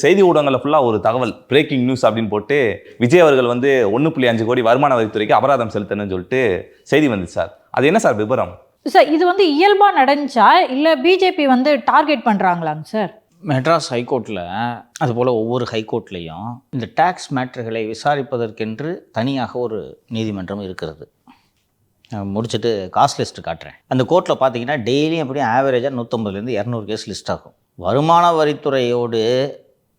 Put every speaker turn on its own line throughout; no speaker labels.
செய்தி ஊடகங்கள்ல ஃபுல்லா ஒரு தகவல் பிரேக்கிங் நியூஸ் அப்படின்னு போட்டு விஜய் அவர்கள் வந்து 1.5 கோடி வருமான வரித்துறைக்கு அபராதம் செலுத்தணும்னு சொல்லிட்டு செய்தி வந்துச்சு சார். அது என்ன சார் விபரம்?
சார் இது வந்து இயல்பா நடந்துச்சா இல்ல பிஜேபி வந்து டார்கெட் பண்றாங்களாங்க சார்?
மெட்ராஸ் ஹைகோர்ட்டில் அதுபோல் ஒவ்வொரு ஹைகோர்ட்லேயும் இந்த டேக்ஸ் மேட்டர்களை விசாரிப்பதற்கென்று தனியாக ஒரு நீதிமன்றம் இருக்கிறது. முடிச்சுட்டு காஸ்ட் லிஸ்ட்டு காட்டுறேன். அந்த கோர்ட்டில் பார்த்தீங்கன்னா டெய்லியும் எப்படியும் ஆவரேஜாக 150லேருந்து 200 கேஸ் லிஸ்ட் ஆகும். வருமான வரித்துறையோடு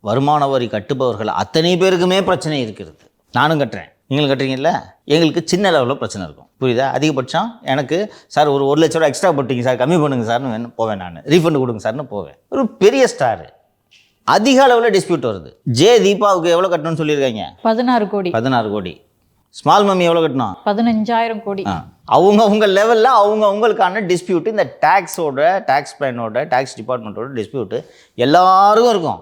வருமான வரி கட்டுபவர்கள் அத்தனை பேருக்குமே பிரச்சனை இருக்கிறது. நானும் கட்டுறேன், நீங்களும் கட்டுறீங்கல்ல. எங்களுக்கு சின்ன லெவலில் பிரச்சனை இருக்கும், புரியுதா? அதிகபட்சம் எனக்கு சார் ஒரு 1 லட்ச ரூபா எக்ஸ்ட்ரா போட்டிங்க சார், கம்மி பண்ணுங்க சார்னு போவேன், நான் ரீஃபண்ட் கொடுங்க சார்னு போவேன். ஒரு பெரிய ஸ்டார் அதிக அளவில் டிஸ்பியூட் வருது. தீபாவுக்கு எவ்வளோ கட்டணும்னு சொல்லியிருக்காங்க?
16 கோடி.
16 கோடி. ஸ்மால் மம்மி எவ்வளோ கட்டணும்? 15,000
கோடி.
அவங்க லெவலில் அவங்களுக்கான டிஸ்பியூட், இந்த டேக்ஸ் பிளானோட டேக்ஸ் டிபார்ட்மெண்ட்டோட டிஸ்பியூட்டு எல்லாருக்கும் இருக்கும்.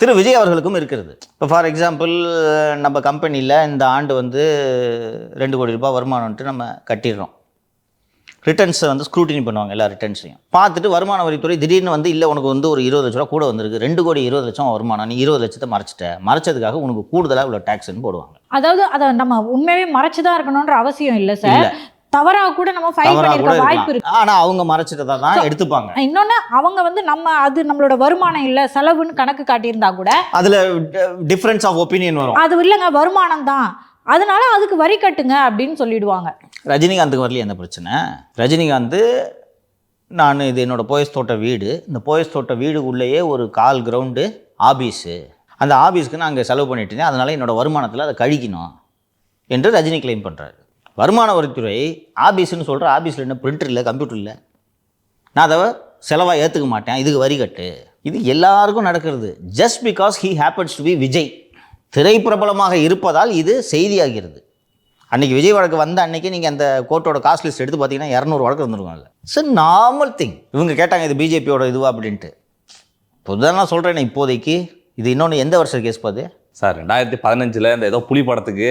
திரு விஜய் அவர்களுக்கும் இருக்கிறது. இப்போ ஃபார் எக்ஸாம்பிள் நம்ம கம்பெனியில் இந்த ஆண்டு வந்து 2 கோடி ரூபாய் வருமானம்ட்டு நம்ம கட்டிடுறோம். ரிட்டர்ன்ஸை வந்து ஸ்க்ரூட்டினி பண்ணுவாங்க, எல்லா ரிட்டர்ன்ஸையும் பார்த்துட்டு வருமான வரித்துறை திடீர்னு வந்து இல்லை உனக்கு வந்து ஒரு 20 லட்ச ரூபா கூட வந்திருக்கு, 2 கோடி 20 லட்சம் வருமானம், நீ 20 லட்சத்தை மறைச்சதுக்காக உனக்கு கூடுதலாக இவ்வளோ டேக்ஸ்ன்னு போடுவாங்க.
அதாவது அதை நம்ம உண்மையாவே மறைச்சுதான் இருக்கணும்ன்ற அவசியம் இல்லை சார். தவறாக கூட நம்ம ஃபைல் பண்ணிருக்க வாய்ப்பு இருக்கு.
ஆனா அவங்க மறைச்சிட்டதா தான் எடுத்துப்பாங்க.
இன்னொன்னு அவங்க வந்து அது நம்மளோட வருமானம் இல்ல செலவுன்னு கணக்கு காட்டியிருந்தா கூட
அதுல டிஃபரன்ஸ் ஆஃப் ஒப்பீனியன் வரும்.
அது இல்லைங்க வருமானம் தான், அதனால அதுக்கு வரி கட்டுங்க அப்படின்னு சொல்லிடுவாங்க.
ரஜினிகாந்துக்கு வரலையே அந்த பிரச்சனை. ரஜினிகாந்த் நான் இது என்னோட போயஸ் தோட்ட வீடு, இந்த போயஸ் தோட்ட வீடுக்குள்ளேயே ஒரு 1/4 கிரவுண்டு ஆபீஸு, அந்த ஆபீஸ்க்கு நான் அங்கே செலவு பண்ணிட்டு இருந்தேன், அதனால என்னோட வருமானத்தில் அதை கழிக்கணும் என்று ரஜினி கிளைம் பண்ணுறாரு. வருமான வரித்துறை ஆபீஸ்ன்னு சொல்கிற ஆபீஸில் என்ன பிரிண்டர் இல்லை, கம்ப்யூட்டர் இல்லை, நான் அதை செலவாக ஏற்றுக்க மாட்டேன், இதுக்கு வரி கட்டு. இது எல்லாருக்கும் நடக்கிறது. Just because he happens to be Vijay, திரைப்பிரபலமாக இருப்பதால் இது செய்தியாகிறது. அன்றைக்கி விஜய் வழக்கு வந்த அன்றைக்கி நீங்கள் அந்த கோர்ட்டோட காஸ்ட் லிஸ்ட் எடுத்து பார்த்தீங்கன்னா 200 வழக்கு வந்துருக்காங்க. It's normal thing. இவங்க கேட்டாங்க இது பிஜேபியோட இதுவா அப்படின்ட்டு. பொதுவாக நான் சொல்கிறேன், இப்போதைக்கு இது இன்னொன்று எந்த வருஷம் கேஸ் பாது
சார்? 2015 இந்த ஏதோ புலி படத்துக்கு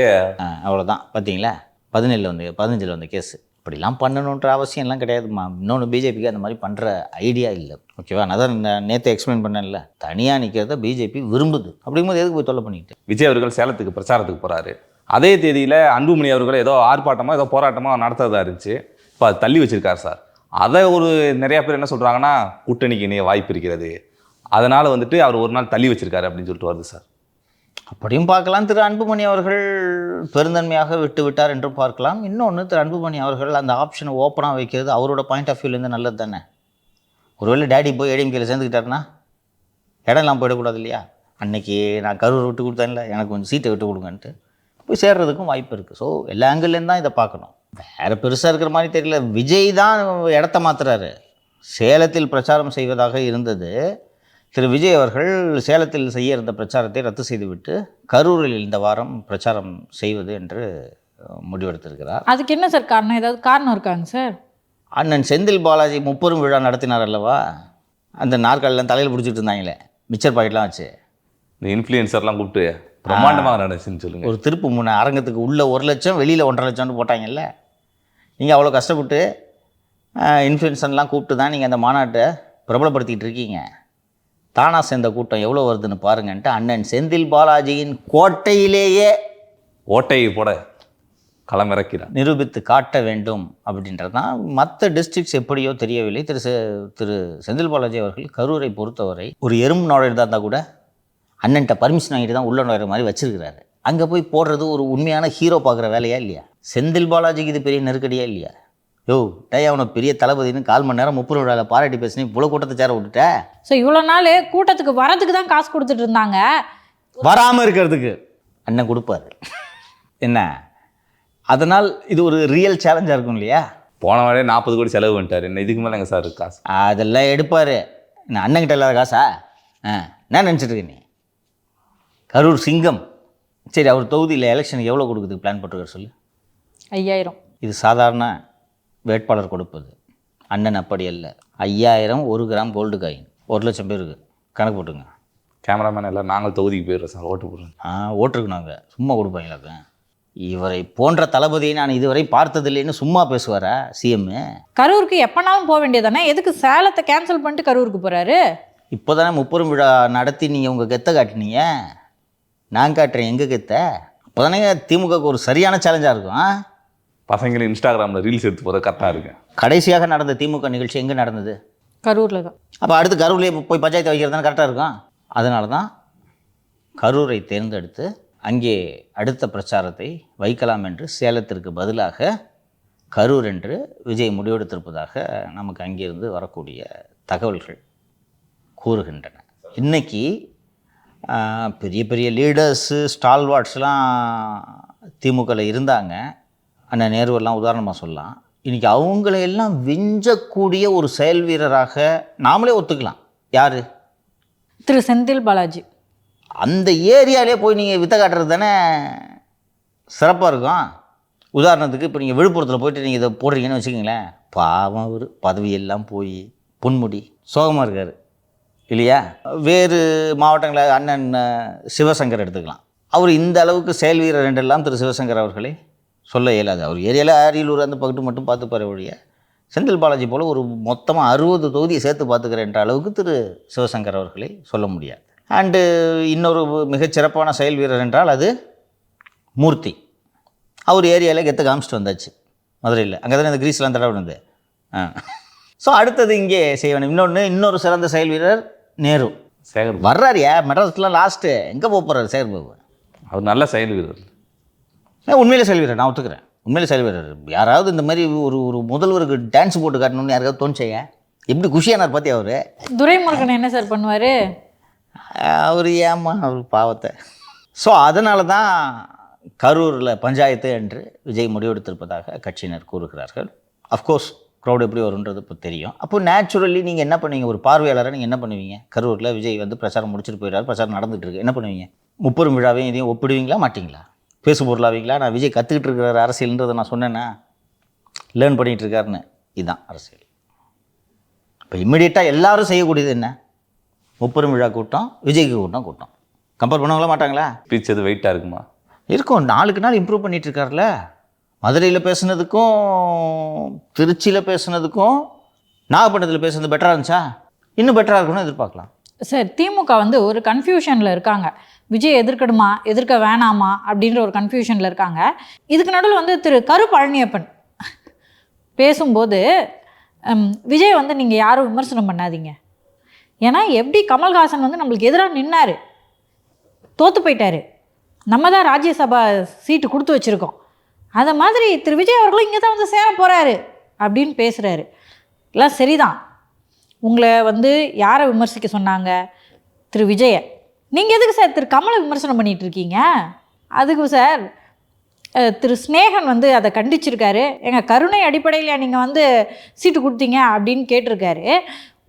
அவ்வளோதான் பார்த்தீங்களா, 15 வந்த கேஸ். இப்படிலாம் பண்ணணுன்ற அவசியம்லாம் கிடையாதுமா. இன்னொன்று பிஜேபிக்கு அந்த மாதிரி பண்ணுற ஐடியா இல்லை, ஓகேவா? நான் தான் நேற்று எக்ஸ்பிளைன் பண்ணேன்ல, தனியாக நிற்கிறத பிஜேபி விரும்புது. அப்படிங்கும்போது எதுக்கு போய் தொல்லை பண்ணிட்டு?
விஜய் அவர்கள் சேலத்துக்கு பிரச்சாரத்துக்கு போகிறாரு. அதே தேதியில் அன்புமணி அவர்கள் ஏதோ ஆர்ப்பாட்டமாக ஏதோ போராட்டமாக நடத்துறதா இருந்துச்சு. இப்போ அது தள்ளி வச்சிருக்காரு சார். அதை நிறையா பேர் என்ன சொல்கிறாங்கன்னா கூட்டணிக்கு இணைய வாய்ப்பு இருக்கிறது, அதனால் வந்துட்டு அவர் ஒரு நாள் தள்ளி வச்சிருக்காரு அப்படின்னு சொல்லிட்டு வருது சார்.
அப்படியும் பார்க்கலாம். திரு அன்புமணி அவர்கள் பெருந்தன்மையாக விட்டு விட்டார் என்றும் பார்க்கலாம். இன்னொன்று, திரு அன்புமணி அவர்கள் அந்த ஆப்ஷனை ஓப்பனாக வைக்கிறது அவரோட பாயிண்ட் ஆஃப் வியூலேருந்து நல்லது தானே. ஒருவேளை டேடி போய் ஏடிஎம்கேல சேர்ந்துக்கிட்டாருன்னா இடம்லாம் போயிடக்கூடாது இல்லையா? அன்றைக்கி நான் கரூர் விட்டு கொடுத்தேன்ல, எனக்கு கொஞ்சம் சீட்டை விட்டு கொடுங்கன்ட்டு போய் சேர்றதுக்கும் வாய்ப்பு இருக்குது. ஸோ எல்லா ஆங்கிள்லேருந்து தான் இதை பார்க்கணும். வேறு பெருசாக இருக்கிற மாதிரி தெரியல. விஜய் தான் இடத்த மாற்றுறாரு. சேலத்தில் பிரச்சாரம் செய்வதாக இருந்தது திரு விஜய் அவர்கள் சேலத்தில் செய்ய இருந்த பிரச்சாரத்தை ரத்து செய்துவிட்டு கரூரில் இந்த வாரம் பிரச்சாரம் செய்வது என்று முடிவெடுத்திருக்கிறார்.
அதுக்கு என்ன சார் காரணம்? ஏதாவது காரணம் இருக்காங்க சார்?
அண்ணன் செந்தில் பாலாஜி 30 விழா நடத்தினார் அல்லவா, அந்த நாற்காலிலாம் தலையில் பிடிச்சிட்டு இருந்தாங்களே, மிச்சர் பாக்கெட்லாம் வச்சு
இந்த இன்ஃப்ளூயன்சர்லாம் கூப்பிட்டு பிரம்மாண்டமாக நடந்துச்சுன்னு சொல்லுங்கள்.
ஒரு திருப்பு முன்ன அரங்கத்துக்கு உள்ளே 1 லட்சம், வெளியில் 1.5 லட்சம்னு போட்டாங்கல்ல. நீங்கள் அவ்வளோ கஷ்டப்பட்டு இன்ஃப்ளூயன்சர்லாம் கூப்பிட்டு தான் நீங்கள் அந்த மாநாட்டை பிரபலப்படுத்திக்கிட்டு இருக்கீங்க. தானா சேர்ந்த கூட்டம் எவ்வளோ வருதுன்னு பாருங்கன்ட்டு அண்ணன் செந்தில் பாலாஜியின் கோட்டையிலேயே
ஓட்டையை போட களமிறக்கிறார்,
நிரூபித்து காட்ட வேண்டும் அப்படின்றது தான். மற்ற டிஸ்ட்ரிக்ட்ஸ் எப்படியோ தெரியவில்லை. திரு செந்தில் பாலாஜி அவர்கள் கரூரை பொறுத்தவரை ஒரு எறும்பு நுழையிறதா இருந்தால் கூட அண்ணன்ட்ட பர்மிஷன் வாங்கிட்டு தான் உள்ள நுழையிற மாதிரி வச்சிருக்கிறாரு. அங்கே போய் போடுறது ஒரு உண்மையான ஹீரோ பார்க்குற வேலையா இல்லையா? செந்தில் பாலாஜிக்கு இது பெரிய நெருக்கடியா இல்லையா? யோ டேய், அவனை பெரிய தளபதினு 1/4 மணி நேரம் 30 விழாவில் பாராட்டி பேசினி இவ்வளோ கூட்டத்தை சேர விட்டுட்ட.
ஸோ இவ்வளோ நாள் கூட்டத்துக்கு வரதுக்கு தான் காசு கொடுத்துட்டு இருந்தாங்க,
வராமல் இருக்கிறதுக்கு அண்ணன் கொடுப்பாரு என்ன? அதனால் இது ஒரு ரியல் சேலஞ்சாக இருக்கும் இல்லையா?
போன வாரே 40 கோடி செலவு பண்ணிட்டார், என்ன இதுக்கு மேலே எங்கே சார் காசு?
அதெல்லாம் எடுப்பார். என்ன அண்ணன்கிட்ட இல்லாத காசா? என்ன நினச்சிட்டு இருக்க நீ? கரூர் சிங்கம். சரி, அவர் தொகுதியில் எலெக்ஷனுக்கு எவ்வளோ கொடுக்குறதுக்கு பிளான் போட்டுருக்காரு சொல்லு?
5000.
இது சாதாரண வேட்பாளர் கொடுப்பது. அண்ணன் அப்படி அல்ல. 5000 1 கிராம் கோல்டு காயின் 1 லட்சம் பேருக்கு கணக்கு போட்டுங்க.
கேமராமேன் எல்லாம் நாங்கள் தொகுதிக்கு போயிடுறோம் சார், ஓட்டு போடுறோம்.
ஓட்டுருக்கு நாங்கள் சும்மா கொடுப்பாங்களாக்க. இவரை போன்ற தளபதியை நான் இதுவரை பார்த்ததில்லைன்னு சும்மா பேசுவாரா சிஎம்?
கரூருக்கு எப்பனாலும் போக வேண்டியதானே, எதுக்கு சேலத்தை கேன்சல் பண்ணிட்டு கரூருக்கு போகிறாரு?
இப்போ தானே முப்பெரும் விழா நடத்தி நீங்கள் உங்கள் கெத்தை காட்டினீங்க. நான் காட்டுறேன் எங்கள் கெத்தை. அப்போ தானே திமுகவுக்கு ஒரு சரியான சேலஞ்சாக இருக்கும்.
பசங்களும் இன்ஸ்டாகிராமில் ரீல்ஸ் எடுத்து போகிற கரெக்டாக இருக்கு.
கடைசியாக நடந்த திமுக நிகழ்ச்சி எங்கே நடந்தது?
கரூரில் தான்.
அப்போ அடுத்து கரூர்லேயே போய் பஞ்சாயத்து வைக்கிறது தானே கரெக்டாக இருக்கும். அதனால தான் கரூரை தேர்ந்தெடுத்து அங்கே அடுத்த பிரச்சாரத்தை வைக்கலாம் என்று சேலத்திற்கு பதிலாக கரூர் என்று விஜய் முடிவெடுத்திருப்பதாக நமக்கு அங்கிருந்து வரக்கூடிய தகவல்கள் கூறுகின்றன. இன்றைக்கி பெரிய பெரிய லீடர்ஸு ஸ்டால்வார்ட்ஸ்லாம் திமுகவில் இருந்தாங்க. அண்ணன் நேருவெல்லாம் உதாரணமாக சொல்லலாம். இன்றைக்கி அவங்களையெல்லாம் விஞ்சக்கூடிய ஒரு செயல் வீரராக நாமளே ஒத்துக்கலாம். யார்?
திரு செந்தில் பாலாஜி.
அந்த ஏரியாலே போய் நீங்கள் வித்த காட்டுறது தானே சிறப்பாக இருக்கும். உதாரணத்துக்கு இப்போ நீங்கள் விழுப்புரத்தில் போயிட்டு நீங்கள் இதை போடுறீங்கன்னு வச்சுக்கிங்களேன், பாவம் அவர் பதவியெல்லாம் போய் பொன்முடி சோகமாக இருக்கார் இல்லையா? வேறு மாவட்டங்களில் அண்ணன் சிவசங்கர் எடுத்துக்கலாம். அவர் இந்த அளவுக்கு செயல் வீரர் என்றெல்லாம் திரு சிவசங்கர் அவர்களை சொல்ல இயலாது. அவர் ஏரியாவில் அரியலூர் அந்த பக்கத்து மட்டும் பார்த்துப்பார் ஒழிய செந்தில் பாலாஜி போல் ஒரு மொத்தமாக 60 தொகுதியை சேர்த்து பார்த்துக்கிற என்ற அளவுக்கு திரு சிவசங்கர் அவர்களை சொல்ல முடியாது. அண்டு இன்னொரு மிகச்சிறப்பான செயல் வீரர் என்றால் அது மூர்த்தி. அவர் ஏரியாவில் கெத்து காமிச்சிட்டு வந்தாச்சு மதுரையில். அங்கே தானே இந்த கிரீஸ்லாம் தடவை வந்து. ஸோ அடுத்தது இங்கே செய்வேன். இன்னொரு சிறந்த செயல் வீரர் நேரு.
சேகர்
வர்றாரியா மெட்ராஸ்லாம் லாஸ்ட்டு எங்கே போக போகிறார் சேகர் பாபு?
அவர் நல்ல செயல் வீரர்.
உண்மையிலே செயல் வீரர், நான் ஒத்துக்கிறேன். உண்மையிலே செயல் வீரர். யாராவது இந்த மாதிரி ஒரு முதல்வருக்கு டான்ஸ் போட்டு காட்டணும்னு யாருக்காவது தோணுச்சையா? எப்படி குஷியானார் பார்த்தி அவர்.
துரைமுருகன் என்ன சார் பண்ணுவார்?
அவர் ஏமா அவர் பாவத்தை. ஸோ அதனால தான் கரூரில் பஞ்சாயத்து என்று விஜய் முடிவெடுத்திருப்பதாக கட்சியினர் கூறுகிறார்கள். அஃப்கோர்ஸ் க்ரௌட் எப்படி வருன்றது இப்போ தெரியும். அப்போ நேச்சுரலி நீங்கள் என்ன பண்ணுவீங்க? ஒரு பார்வையாளராக நீங்கள் என்ன பண்ணுவீங்க? கரூரில் விஜய் வந்து பிரச்சாரம் முடிச்சுட்டு போயிடாரு, பிரச்சாரம் நடந்துகிட்டு இருக்கு, என்ன பண்ணுவீங்க? முப்பெரும் விழாவையும் இதையும் ஒப்பிடுவீங்களா மாட்டிங்களா? பேசு பொருளாவீங்களா? நான் விஜய் கற்றுக்கிட்டு இருக்கிற அரசியல்ன்றதை நான் சொன்னேன்னா லேர்ன் பண்ணிகிட்டு இருக்காருன்னு. இதுதான் அரசியல். இப்போ இம்மிடியட்டாக எல்லாரும் செய்யக்கூடியது என்ன? முப்பெரும் விழா கூட்டம், விஜய்க்கு கூட்டம் கம்பேர் பண்ணவங்கள மாட்டாங்களா?
ஸ்பீச் எது வெயிட்டாக இருக்குமா?
இருக்கும். நாளுக்கு நாள் இம்ப்ரூவ் பண்ணிகிட்டு இருக்காருல்ல. மதுரையில் பேசுனதுக்கும் திருச்சியில் பேசுனதுக்கும் நாகப்பட்டினத்தில் பேசுனது பெட்டராக இருந்துச்சா? இன்னும் பெட்டராக இருக்குன்னு எதிர்பார்க்கலாம்.
சார் திமுக வந்து ஒரு கன்ஃபியூஷனில் இருக்காங்க. விஜய் எதிர்க்கணுமா எதிர்க்க வேணாமா அப்படின்ற ஒரு கன்ஃபியூஷனில் இருக்காங்க. இதுக்கு நடுவில் வந்து திரு கரு பழனியப்பன் பேசும்போது விஜய் வந்து நீங்கள் யாரும் விமர்சனம் பண்ணாதீங்க, ஏன்னா எப்படி கமல்ஹாசன் வந்து நம்மளுக்கு எதிராக நின்னார், தோற்று போயிட்டார், நம்ம தான் ராஜ்யசபா சீட்டு கொடுத்து வச்சுருக்கோம், அதை மாதிரி திரு விஜய் அவர்களும் இங்கே தான் வந்து சேர போகிறாரு அப்படின்னு பேசுகிறாரு. எல்லாம் சரிதான். உங்களை வந்து யாரை விமர்சிக்க சொன்னாங்க? திரு விஜயை. நீங்கள் எதுக்கு சார் திரு கமலை விமர்சனம் பண்ணிகிட்டு இருக்கீங்க? அதுக்கு சார் திரு ஸ்னேகன் வந்து அதை கண்டிச்சிருக்காரு. எங்கள் கருணை அடிப்படையில் நீங்கள் வந்து சீட்டு கொடுத்தீங்க அப்படின்னு கேட்டிருக்காரு.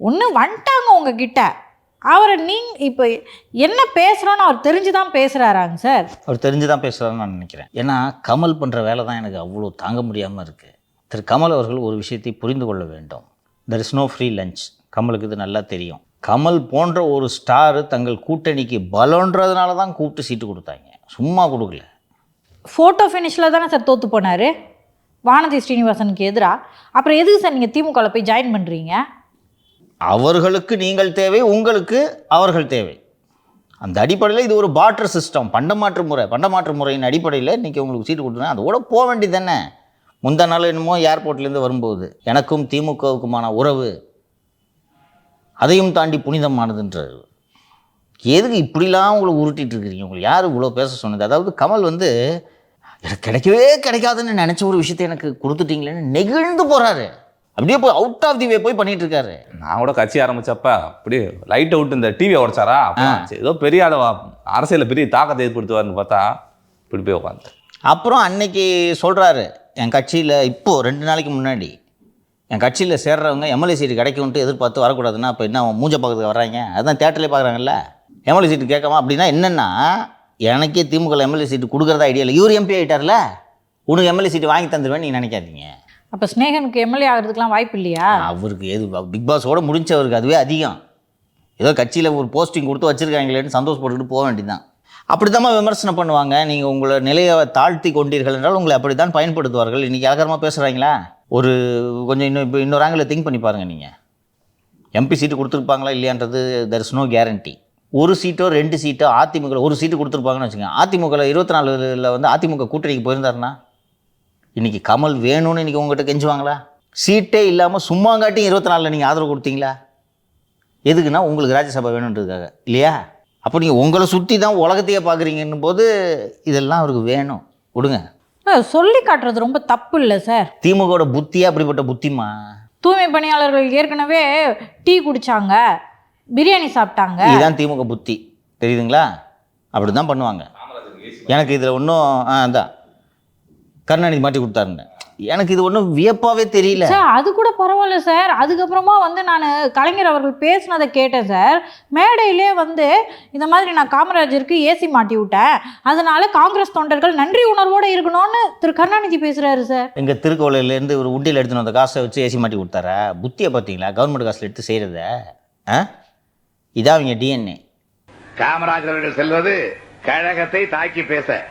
ஒன்று வந்துட்டாங்க உங்ககிட்ட, அவரை இப்போ என்ன பேசுகிறோன்னு அவர் தெரிஞ்சு தான் பேசுகிறாராங்க சார். அவர் தெரிஞ்சு தான் பேசுகிறாருன்னு நான் நினைக்கிறேன். ஏன்னா கமல் பண்ணுற வேலை தான் எனக்கு அவ்வளோ தாங்க முடியாமல் இருக்குது. திரு கமல் அவர்கள் ஒரு விஷயத்தை புரிந்து கொள்ள வேண்டும். There is no free lunch. கமலுக்கு இது நல்லா தெரியும். கமல் போன்ற ஒரு ஸ்டாரு தங்கள் கூட்டணிக்கு பலன்றதுனால தான் கூப்பிட்டு சீட்டு கொடுத்தாங்க, சும்மா கொடுக்கல. ஃபோட்டோ ஃபினிஷில் தானே சார் தோற்று போனார் வானதி ஸ்ரீனிவாசனுக்கு எதிராக. அப்புறம் எதுக்கு சார் நீங்கள் திமுகவில் போய் ஜாயின் பண்ணுறீங்க?
அவர்களுக்கு நீங்கள் தேவை, உங்களுக்கு அவர்கள் தேவை. அந்த அடிப்படையில் இது ஒரு பார்ட்டர் சிஸ்டம், பண்டமாற்று முறையின் அடிப்படையில் இன்றைக்கி உங்களுக்கு சீட்டு கொடுத்தா அதோட போக வேண்டியது தானே. முந்தா நாள் என்னமோ ஏர்போர்ட்லேருந்து வரும்போது எனக்கும் திமுகவுக்குமான உறவு அதையும் தாண்டி புனிதமானதுன்றது. எதுக்கு இப்படிலாம் உங்களை உருட்டிகிட்டு இருக்கிறீங்க? உங்களுக்கு யார் இவ்வளோ பேச சொன்னது? அதாவது கமல் வந்து எனக்கு கிடைக்கவே கிடைக்காதுன்னு நினச்ச ஒரு விஷயத்தை எனக்கு கொடுத்துட்டீங்களேன்னு நெகிழ்ந்து போகிறாரு. அப்படியே போய் அவுட் ஆஃப் தி வே போய் பண்ணிட்டு இருக்காரு.
நான் கூட கட்சி ஆரம்பிச்சப்ப அப்படியே லைட் அவுட் இந்த டிவியை உடைச்சாரா, ஏதோ பெரிய அரசியலில் பெரிய தாக்கத்தை ஏற்படுத்துவார்னு பார்த்தா இப்படி போய் உட்காந்து.
அப்புறம் அன்னைக்கு சொல்கிறாரு, என் கட்சியில் இப்போது 2 நாளைக்கு முன்னாடி என் கட்சியில் சேர்றவங்க எம்எல்ஏ சீட்டு கிடைக்கும்ட்டு எதிர்பார்த்து வரக்கூடாதுன்னா அப்போ என்ன மூஞ்ச பார்க்கறதுக்கு வர்றாங்க? அதுதான் தேட்டர்லேயே பார்க்குறாங்கல்ல. எம்எல்ஏ சீட்டு கேட்காம அப்படின்னா என்னென்னா, எனக்கே திமுக எம்எல்ஏ சீட்டு கொடுக்குறதா ஐடியா இல்லை. இவர் எம்பி ஆகிட்டார்ல, உனக்கு எம்எல்ஏ சீட்டு வாங்கி தந்துடுவேன்னு நீங்கள் நினைக்காதீங்க.
அப்போ ஸ்னேகனுக்கு எம்எல்ஏ ஆகிறதுக்குலாம் வாய்ப்பு இல்லையா?
அவருக்கு எது பிக் பாஸோடு முடிஞ்சவருக்கு அதுவே அதிகம். ஏதோ கட்சியில் ஒரு போஸ்டிங் கொடுத்து வச்சுருக்காங்களேன்னு சந்தோஷப்பட்டுக்கிட்டு போக வேண்டியதான். அப்படி தான் விமர்சனம் பண்ணுவாங்க. நீங்கள் உங்களை நிலையை தாழ்த்தி கொண்டீர்கள் என்றால் உங்களை அப்படி தான் பயன்படுத்துவார்கள். இன்றைக்கி இலக்கரமாக பேசுகிறாங்களா? ஒரு கொஞ்சம் இன்னொரு ஆங்கிளில் திங்க் பண்ணி பாருங்கள். நீங்கள் எம்பி சீட்டு கொடுத்துருப்பாங்களா இல்லையான்றது தெர் இஸ் நோ கேரண்டி. ஒரு சீட்டோ 2 சீட்டோ அதிமுக ஒரு சீட்டு கொடுத்துருப்பாங்கன்னு வச்சுக்கோங்க. அதிமுகவில் 24 வந்து அதிமுக கூட்டணிக்கு போயிருந்தாருன்னா இன்றைக்கி கமல் வேணும்னு இன்றைக்கி உங்கள்கிட்ட கெஞ்சுவாங்களா? சீட்டே இல்லாமல் சும்மாங்காட்டியும் 24 நீங்கள் ஆதரவு கொடுத்தீங்களா? எதுக்குன்னா உங்களுக்கு ராஜ்யசபா வேணுன்றதுக்காக இல்லையா? அப்போ நீங்கள் உங்களை சுற்றி தான் உலகத்தையே பார்க்குறீங்கன்னும் போது இதெல்லாம் அவருக்கு வேணும். விடுங்க.
சொல்லி காட்டுறது ரொம்ப தப்பு இல்லை சார்?
திமுகவோட புத்தியே அப்படிப்பட்ட புத்திமா.
தூய்மை பணியாளர்கள் ஏற்கனவே டீ குடித்தாங்க, பிரியாணி சாப்பிட்டாங்க.
இதுதான் திமுக புத்தி, தெரியுதுங்களா? அப்படி தான் பண்ணுவாங்க. எனக்கு இதில் ஒன்றும் அதான் கருணாநிதி மாட்டி கொடுத்தாருங்க. எனக்கு இது ஒன்றும் வியப்பாகவே தெரியல
சார். அது கூட பரவாயில்ல சார். அதுக்கப்புறமா வந்து நான் கலைஞர் அவர்கள் பேசினதை கேட்டேன் சார். மேடையிலே வந்து இந்த மாதிரி நான் காமராஜருக்கு ஏசி மாட்டி விட்டேன், அதனால காங்கிரஸ் தொண்டர்கள் நன்றி உணர்வோடு இருக்கணும்னு திரு கருணாநிதி பேசுகிறாரு சார்.
எங்கள் திருக்கோவிலேருந்து ஒரு உண்டியில் எடுத்துன்னு வந்த காசை வச்சு ஏசி மாட்டி கொடுத்தாரா? புத்தியை பார்த்தீங்களா? கவர்மெண்ட் காசில் எடுத்து செய்கிறத. இதான் அவங்க டிஎன்ஏ.
காமராஜர் அவர்கள் செல்வது கழகத்தை தாக்கி பேச,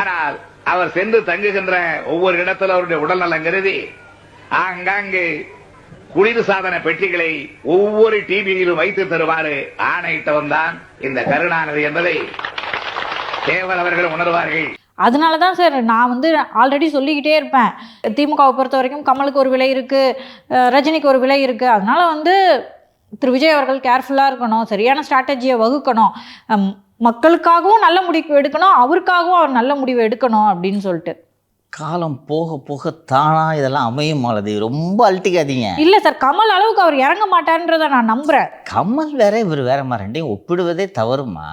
ஆனால் அவர் சென்று தங்குகின்ற ஒவ்வொரு இடத்துல அவருடைய உடல்நலம் கருதி ஆங்காங்கே குளிர் சாதன பெட்டிகளை ஒவ்வொரு டிவியிலும் வைத்து தருவாறு ஆணையிட்டவன் தான் இந்த கருணாநிதி என்பதை தேவர் அவர்கள் உணர்வார்கள்.
அதனால தான் சார் நான் வந்து ஆல்ரெடி சொல்லிக்கிட்டே இருப்பேன், திமுகவை பொறுத்த வரைக்கும் கமலுக்கு ஒரு விலை இருக்குது, ரஜினிக்கு ஒரு விலை இருக்குது. அதனால வந்து திரு விஜய் அவர்கள் கேர்ஃபுல்லாக இருக்கணும், சரியான ஸ்ட்ராட்டஜியை வகுக்கணும், மக்களுக்காகவும் நல்ல முடிவு எடுக்கணும், அவருக்காகவும் அவர் நல்ல முடிவு எடுக்கணும் அப்படின்னு சொல்லிட்டு.
காலம் போக போக தானா இதெல்லாம் அமையும் மாலதி. ரொம்ப அழட்டிக்காதீங்க.
இல்லை சார், கமல் அளவுக்கு அவர் இறங்க மாட்டார்ன்றதை நான் நம்புகிறேன்.
கமல் வேற இவர் வேறமா, ரெண்டையும் ஒப்பிடுவதே தவறுமா.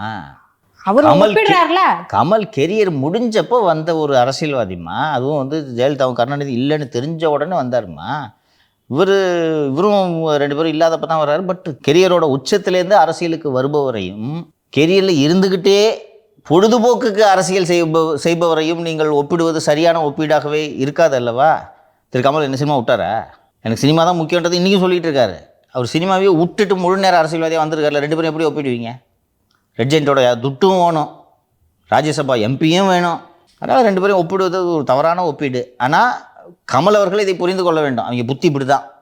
அவர் ஒப்பிடுறாருல.
கமல் கெரியர் முடிஞ்சப்போ வந்த ஒரு அரசியல்வாதிமா. அதுவும் வந்து ஜெயலலிதாவும் கருணாநிதி இல்லைன்னு தெரிஞ்ச உடனே வந்தாருமா. இவரும் 2 பேரும் இல்லாதப்ப தான் வர்றாரு. பட் கெரியரோட உச்சத்திலேருந்து அரசியலுக்கு வருபவரையும் கெரியரில் இருந்துக்கிட்டே பொழுதுபோக்குக்கு அரசியல் செய்பவரையும் நீங்கள் ஒப்பிடுவது சரியான ஒப்பீடாகவே இருக்காது அல்லவா? திரு கமல் என்ன சினிமா விட்டாரா? எனக்கு சினிமா தான் முக்கியன்றது இன்றைக்கும் சொல்லிகிட்டு இருக்காரு. அவர் சினிமாவே விட்டுட்டு முழு நேரம் அரசியல்வாதியாக வந்திருக்காருல. 2 பேரும் எப்படி ஒப்பிடுவீங்க? ரெட் ஜெயண்டோட துட்டும் வேணும், ராஜ்யசபா எம்பியும் வேணும். அதனால் 2 பேரும் ஒப்பிடுவது ஒரு தவறான ஒப்பீடு. ஆனால் கமல் அவர்கள் இதை புரிந்து கொள்ள வேண்டும். அவங்க புத்தி இப்படி தான்.